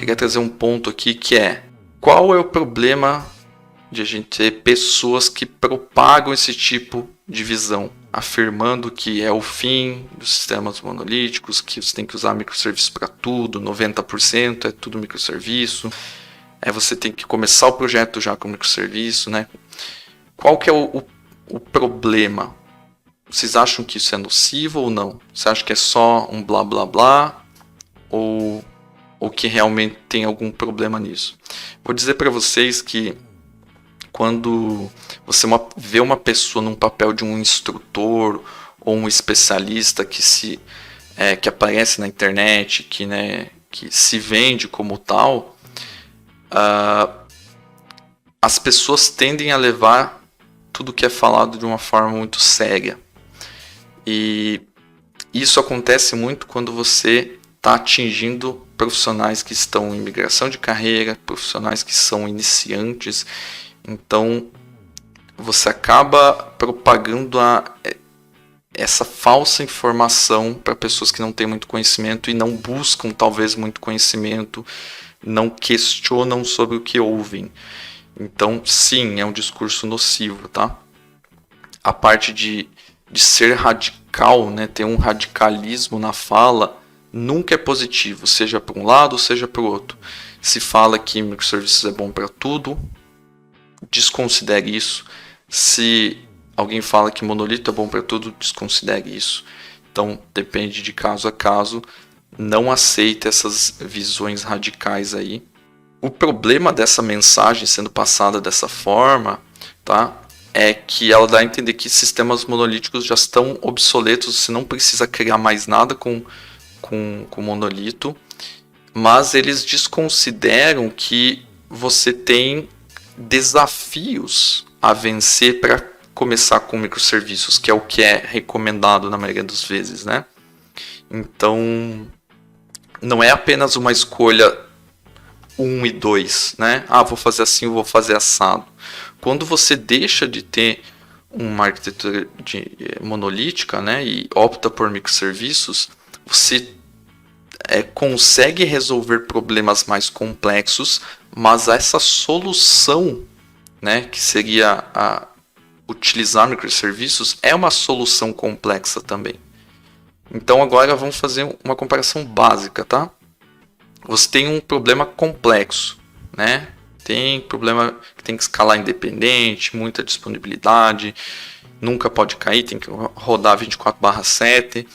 queria trazer um ponto aqui que é: qual é o problema de a gente ter pessoas que propagam esse tipo de visão, afirmando que é o fim dos sistemas monolíticos, que você tem que usar microserviços para tudo, 90% é tudo microserviço, você tem que começar o projeto já com microserviço, né? Qual que é o problema? Vocês acham que isso é nocivo ou não? Você acha que é só um blá blá blá? Ou que realmente tem algum problema nisso? Vou dizer para vocês que quando você vê uma pessoa num papel de um instrutor ou um especialista que aparece na internet, que se vende como tal, as pessoas tendem a levar tudo que é falado de uma forma muito séria. E isso acontece muito quando você está atingindo profissionais que estão em migração de carreira, profissionais que são iniciantes. Então você acaba propagando essa falsa informação para pessoas que não têm muito conhecimento e não buscam talvez muito conhecimento, não questionam sobre o que ouvem. Então sim, é um discurso nocivo, tá? A parte de ser radical, né, ter um radicalismo na fala, nunca é positivo, seja para um lado, seja para o outro. Se fala que microserviços é bom para tudo, desconsidere isso. Se alguém fala que monolito é bom para tudo, desconsidere isso. Então, depende de caso a caso. Não aceite essas visões radicais aí. O problema dessa mensagem sendo passada dessa forma, tá? É que ela dá a entender que sistemas monolíticos já estão obsoletos, você não precisa criar mais nada com monolito, mas eles desconsideram que você tem desafios a vencer para começar com microserviços, que é o que é recomendado na maioria das vezes, né? Então, não é apenas uma escolha 1 e 2, né? Vou fazer assim, vou fazer assado. Quando você deixa de ter uma arquitetura monolítica, né, e opta por microserviços, você consegue resolver problemas mais complexos, mas essa solução, né, que seria utilizar microserviços, é uma solução complexa também. Então agora vamos fazer uma comparação básica, tá? Você tem um problema complexo, né? Tem problema que tem que escalar independente, muita disponibilidade, nunca pode cair, tem que rodar 24/7.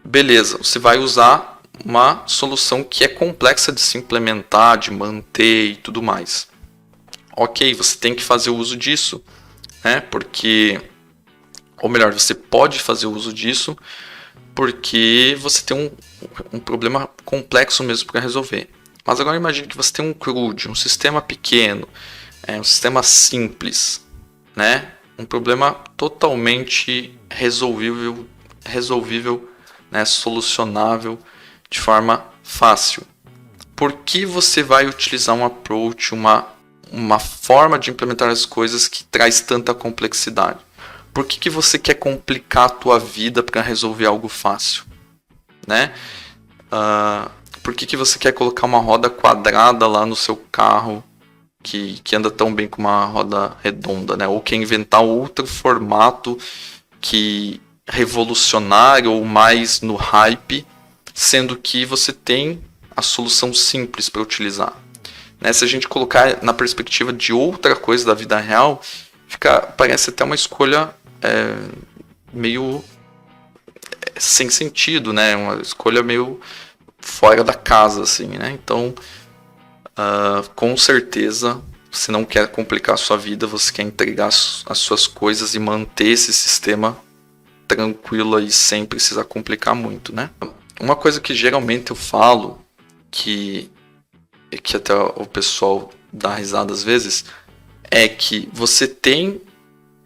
Beleza, você vai usar uma solução que é complexa de se implementar, de manter e tudo mais. Ok, você tem que fazer uso disso, né? Porque, ou melhor, você pode fazer uso disso porque você tem um problema complexo mesmo para resolver. Mas agora imagine que você tem um CRUD, um sistema pequeno, um sistema simples, né? Um problema totalmente resolvível, né? Solucionável de forma fácil. Por que você vai utilizar um approach, uma forma de implementar as coisas que traz tanta complexidade? Por que você quer complicar a tua vida para resolver algo fácil, né? Por que você quer colocar uma roda quadrada lá no seu carro que anda tão bem com uma roda redonda, né? Ou quer inventar outro formato revolucionário ou mais no hype, sendo que você tem a solução simples para utilizar, né? Se a gente colocar na perspectiva de outra coisa da vida real, parece até uma escolha meio sem sentido, né? Uma escolha meio fora da casa, assim, né? Então, com certeza, você não quer complicar a sua vida, você quer entregar as suas coisas e manter esse sistema tranquilo aí, sem precisar complicar muito, né? Uma coisa que geralmente eu falo, que até o pessoal dá risada às vezes, é que você tem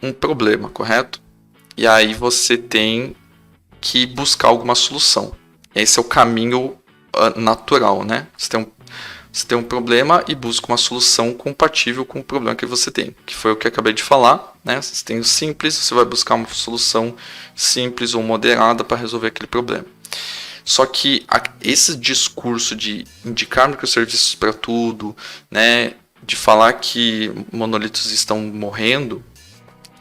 um problema, correto? E aí você tem que buscar alguma solução. Esse é o caminho natural, né? Você tem um problema e busca uma solução compatível com o problema que você tem, que foi o que eu acabei de falar, né? Você tem o simples, você vai buscar uma solução simples ou moderada para resolver aquele problema. Só que esse discurso de indicar microserviços para tudo, né, de falar que monolitos estão morrendo,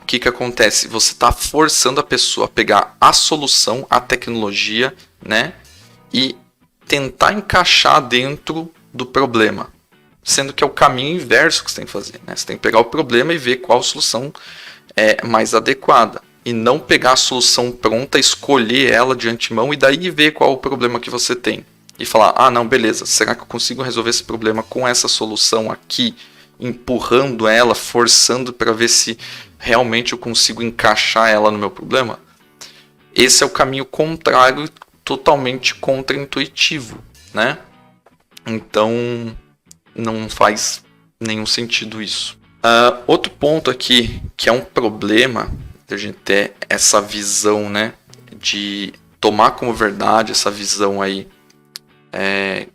o que acontece? Você está forçando a pessoa a pegar a solução, a tecnologia, né, e tentar encaixar dentro do problema. Sendo que é o caminho inverso que você tem que fazer. Né? Você tem que pegar o problema e ver qual solução é mais adequada. E não pegar a solução pronta, escolher ela de antemão e daí ver qual o problema que você tem. E falar, ah não, beleza, será que eu consigo resolver esse problema com essa solução aqui? Empurrando ela, forçando para ver se realmente eu consigo encaixar ela no meu problema? Esse é o caminho contrário, totalmente contraintuitivo, né? Então não faz nenhum sentido isso. Outro ponto aqui, que é um problema a gente ter essa visão, né, de tomar como verdade essa visão aí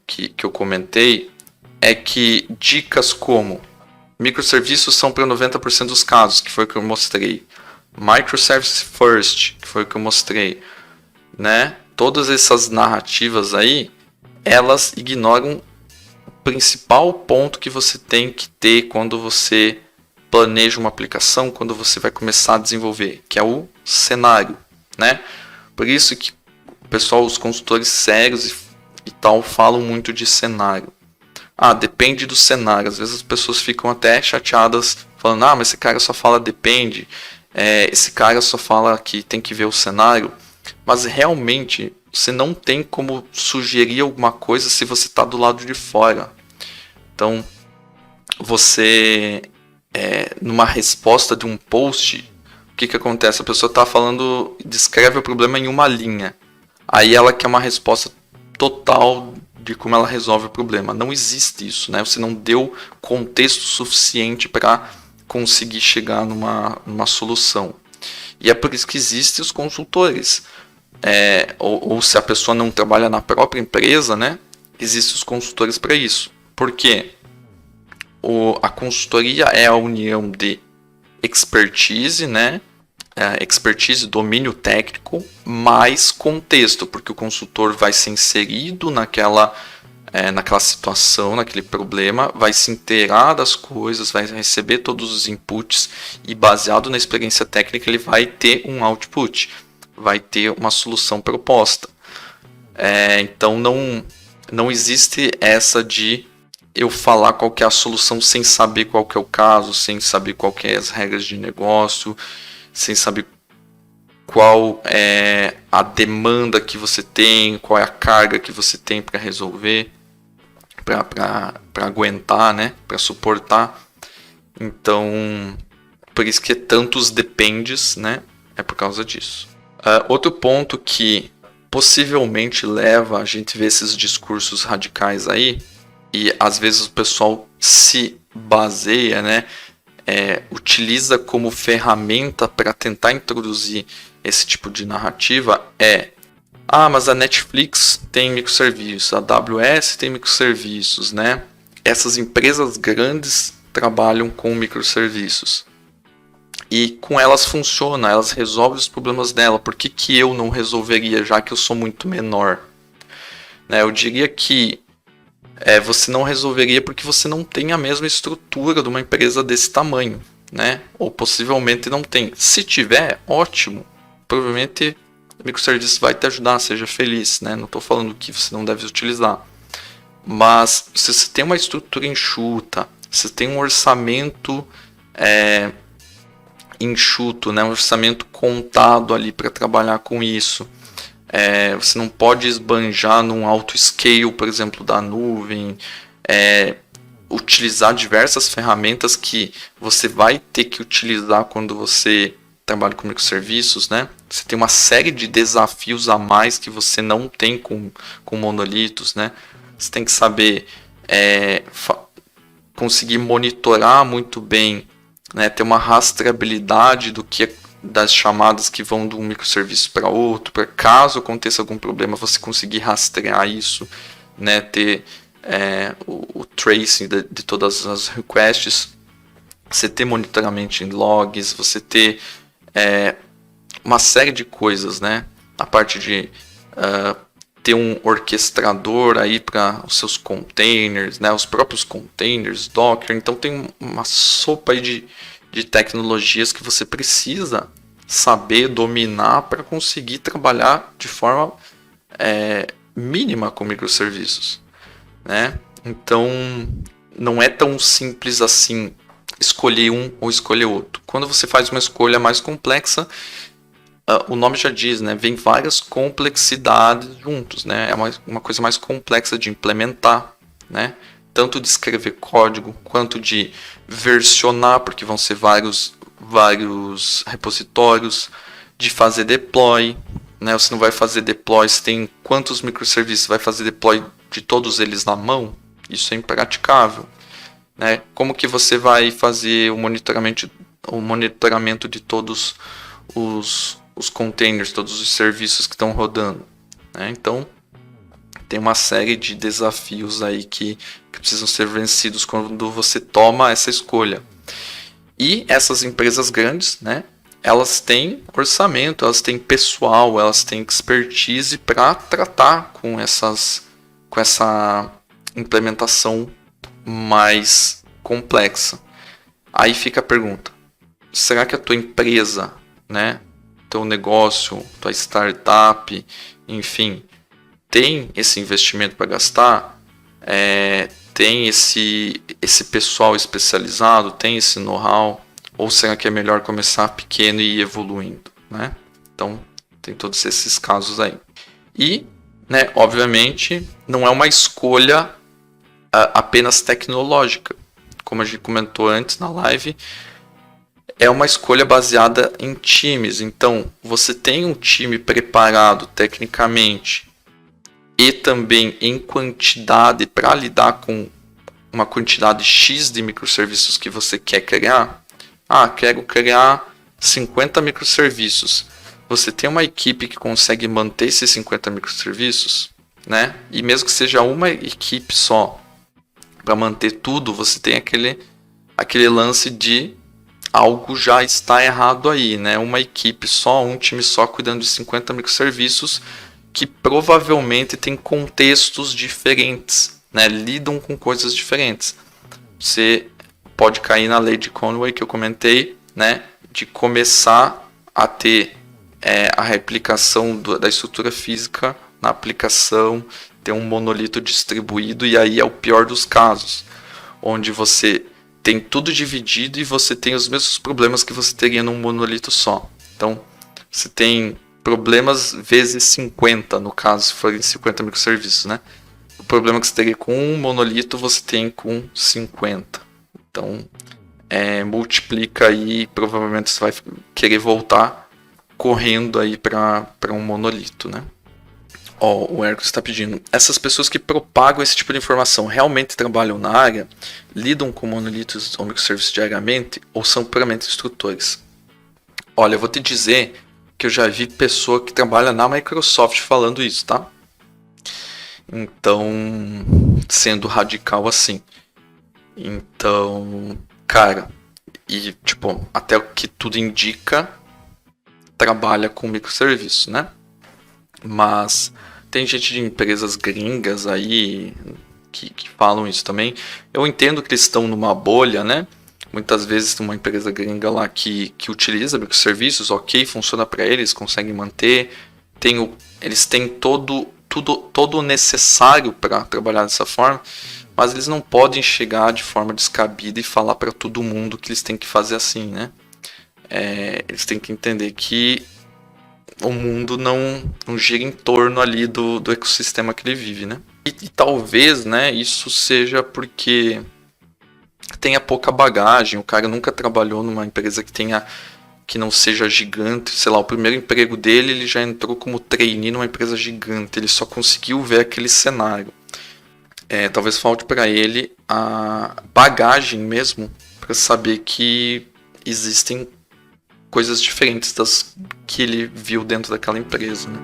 que eu comentei, é que dicas como microserviços são para 90% dos casos, que foi o que eu mostrei, microservice first, que foi o que eu mostrei, né? Todas essas narrativas aí, elas ignoram o principal ponto que você tem que ter quando você planeja uma aplicação, quando você vai começar a desenvolver, que é o cenário, né? Por isso que o pessoal, os consultores sérios e tal, falam muito de cenário. Depende do cenário. Às vezes as pessoas ficam até chateadas, falando, mas esse cara só fala depende, esse cara só fala que tem que ver o cenário. Mas realmente você não tem como sugerir alguma coisa se você está do lado de fora. Então, você, numa resposta de um post, o que acontece? A pessoa está falando, descreve o problema em uma linha. Aí ela quer uma resposta total de como ela resolve o problema. Não existe isso, né? Você não deu contexto suficiente para conseguir chegar numa solução. E é por isso que existem os consultores. Ou se a pessoa não trabalha na própria empresa, né? Existem os consultores para isso. Por quê? A consultoria é a união de expertise, né? Expertise, domínio técnico, mais contexto, porque o consultor vai ser inserido naquela situação, naquele problema, vai se inteirar das coisas, vai receber todos os inputs e baseado na experiência técnica ele vai ter um output, vai ter uma solução proposta. Então não existe essa de eu falar qual que é a solução sem saber qual que é o caso, sem saber qual que é as regras de negócio, sem saber qual é a demanda que você tem, qual é a carga que você tem para resolver, para aguentar, né? Para suportar. Então, por isso que é tantos dependes, né? É por causa disso. Outro ponto que possivelmente leva a gente a ver esses discursos radicais aí, e às vezes o pessoal se baseia, né? Utiliza como ferramenta para tentar introduzir esse tipo de narrativa mas a Netflix tem microserviços, a AWS tem microserviços, né? Essas empresas grandes trabalham com microserviços e com elas funciona, elas resolvem os problemas dela. Por que eu não resolveria, já que eu sou muito menor? Né? Eu diria que você não resolveria porque você não tem a mesma estrutura de uma empresa desse tamanho, né? Ou possivelmente não tem. Se tiver, ótimo. Provavelmente o microserviço vai te ajudar, seja feliz, né? Não estou falando que você não deve utilizar. Mas se você tem uma estrutura enxuta, se tem um orçamento enxuto, né? Um orçamento contado ali para trabalhar com isso. Você não pode esbanjar num alto scale, por exemplo, da nuvem, utilizar diversas ferramentas que você vai ter que utilizar quando você trabalha com microserviços, né? Você tem uma série de desafios a mais que você não tem com monolitos, né? Você tem que saber conseguir monitorar muito bem, né? Ter uma rastreabilidade das chamadas que vão de um microserviço para outro, para caso aconteça algum problema você conseguir rastrear isso, né? Ter o tracing de todas as requests, você ter monitoramento em logs, você ter uma série de coisas, né? A parte de ter um orquestrador aí para os seus containers, né? Os próprios containers, Docker. Então tem uma sopa aí de tecnologias que você precisa saber dominar para conseguir trabalhar de forma mínima com microserviços, né? Então não é tão simples assim escolher um ou escolher outro. Quando você faz uma escolha mais complexa, o nome já diz, né? Vem várias complexidades juntos, né? É uma coisa mais complexa de implementar, né? Tanto de escrever código quanto de versionar, porque vão ser vários repositórios, de fazer deploy, né? Você não vai fazer deploy, você tem quantos microserviços, vai fazer deploy de todos eles na mão? Isso é impraticável, né? Como que você vai fazer o monitoramento de todos os containers, todos os serviços que estão rodando, né? Então tem uma série de desafios aí que precisam ser vencidos quando você toma essa escolha. E essas empresas grandes, né, elas têm orçamento, elas têm pessoal, elas têm expertise para tratar com essa implementação mais complexa. Aí fica a pergunta: será que a tua empresa, né, teu negócio, tua startup, enfim, tem esse investimento para gastar? Tem esse pessoal especializado, tem esse know-how? Ou será que é melhor começar pequeno e ir evoluindo, né? Então, tem todos esses casos aí. E, né, obviamente, não é uma escolha apenas tecnológica. Como a gente comentou antes na live, é uma escolha baseada em times. Então, você tem um time preparado tecnicamente e também em quantidade para lidar com uma quantidade X de microserviços que você quer criar. Quero criar 50 microserviços. Você tem uma equipe que consegue manter esses 50 microserviços, né? E mesmo que seja uma equipe só para manter tudo, você tem aquele lance de algo já está errado aí, né? Uma equipe só, um time só cuidando de 50 microserviços que provavelmente tem contextos diferentes, né? Lidam com coisas diferentes. Você pode cair na lei de Conway que eu comentei, né? De começar a ter a replicação da estrutura física na aplicação, ter um monolito distribuído, e aí é o pior dos casos, onde você tem tudo dividido e você tem os mesmos problemas que você teria num monolito só. Então, você tem problemas vezes 50, no caso, se forem 50 microserviços, né? O problema que você teria com um monolito, você tem com 50. Então, multiplica aí e provavelmente você vai querer voltar correndo aí para um monolito, né? O Hércules está pedindo: essas pessoas que propagam esse tipo de informação realmente trabalham na área, lidam com monolitos ou microserviços diariamente, ou são puramente instrutores? Olha, eu vou te dizer que eu já vi pessoa que trabalha na Microsoft falando isso, tá? Então, sendo radical assim. Então, cara, e tipo, até o que tudo indica, trabalha com microserviço, né? Mas tem gente de empresas gringas aí que falam isso também. Eu entendo que eles estão numa bolha, né? Muitas vezes tem uma empresa gringa lá que utiliza microserviços, ok, funciona para eles, conseguem manter. Eles têm todo o necessário para trabalhar dessa forma, mas eles não podem chegar de forma descabida e falar para todo mundo que eles têm que fazer assim, né? Eles têm que entender que o mundo não gira em torno ali do ecossistema que ele vive, né? E talvez, né, isso seja porque tenha pouca bagagem, o cara nunca trabalhou numa empresa que não seja gigante, sei lá, o primeiro emprego dele, ele já entrou como trainee numa empresa gigante, ele só conseguiu ver aquele cenário. Talvez falte para ele a bagagem mesmo para saber que existem coisas diferentes das que ele viu dentro daquela empresa, né?